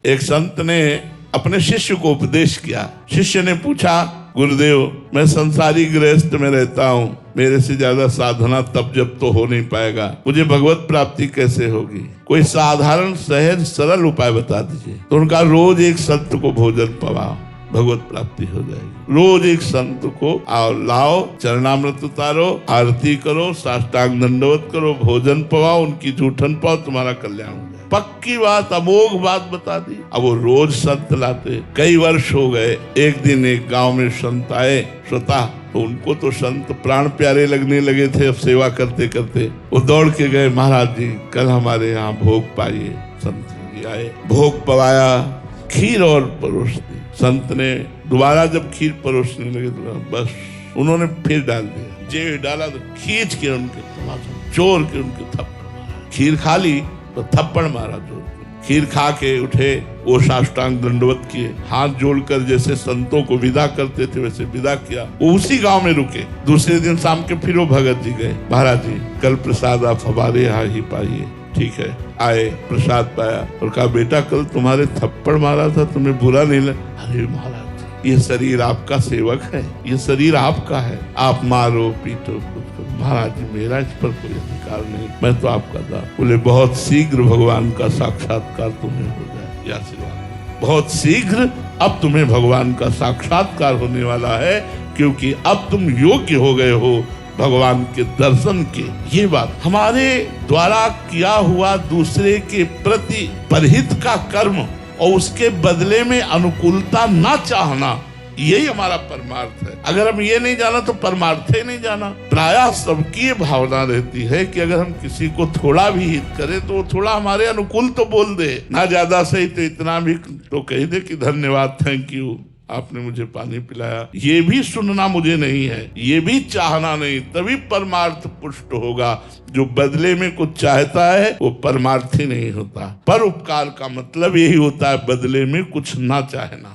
एक संत ने अपने शिष्य को उपदेश किया। शिष्य ने पूछा, गुरुदेव मैं संसारी गृहस्थ में रहता हूँ, मेरे से ज्यादा साधना तप जप तो हो नहीं पाएगा, मुझे भगवत प्राप्ति कैसे होगी? कोई साधारण सहज सरल उपाय बता दीजिए। तो उनका रोज एक संत को भोजन पवाओ, भगवत प्राप्ति हो जाएगी। रोज एक संत को लाओ, चरणामृत उतारो, आरती करो, साष्टांग दंडवत करो, भोजन पवाओ, उनकी जूठन पाओ, तुम्हारा कल्याण हो जाए। पक्की बात, अमोघ बात बता दी। अब वो रोज संत लाते। कई वर्ष हो गए। एक दिन एक गांव में संत आए स्वतः, तो उनको तो संत प्राण प्यारे लगने लगे थे। अब सेवा करते करते वो दौड़ के गए, महाराज जी कल हमारे यहाँ भोग पाइए। संत जी आए, भोग पवाया, खीर और परोस दी। संत ने दोबारा जब खीर परोसने लगे तो बस उन्होंने फिर डाल दिया। जे डाला तो खींच के उनके चोर के उनके थप्पड़ मारा। खीर खा ली तो थप्पड़ मारा जोर के। खीर खा के उठे, वो साष्टांग दंडवत किए, हाथ जोड़कर जैसे संतों को विदा करते थे वैसे विदा किया। वो उसी गांव में रुके। दूसरे दिन शाम के फिर वो भगत जी गए, महाराज जी कल प्रसाद आप हमारे यहाँ ही पाइए। ठीक है, आए, प्रसाद पाया और कहा, बेटा कल तुम्हारे थप्पड़ मारा था, तुम्हें बुरा नहीं लगा? अरे महाराज ये शरीर आपका सेवक है, ये शरीर आपका है, आप मारो पीटो कुछ करो। महाराज जी मेरा इस पर कोई अधिकार नहीं, मैं तो आपका दास। बोले बहुत शीघ्र भगवान का साक्षात्कार तुम्हें हो जाए, यह आशीर्वाद। बहुत शीघ्र अब तुम्हें भगवान का साक्षात्कार होने वाला है, क्योंकि अब तुम योग्य हो गए हो भगवान के दर्शन के। ये बात हमारे द्वारा किया हुआ दूसरे के प्रति परहित का कर्म और उसके बदले में अनुकूलता ना चाहना, यही हमारा परमार्थ है। अगर हम ये नहीं जाना तो परमार्थ ही नहीं जाना। प्रायः सबकी ये भावना रहती है कि अगर हम किसी को थोड़ा भी हित करें तो वो थोड़ा हमारे अनुकूल तो बोल दे, ना ज्यादा सही तो इतना भी तो कह दे कि धन्यवाद, थैंक यू, आपने मुझे पानी पिलाया। ये भी सुनना मुझे नहीं है, ये भी चाहना नहीं, तभी परमार्थ पुष्ट होगा। जो बदले में कुछ चाहता है वो परमार्थी नहीं होता। पर उपकार का मतलब यही होता है बदले में कुछ ना चाहना।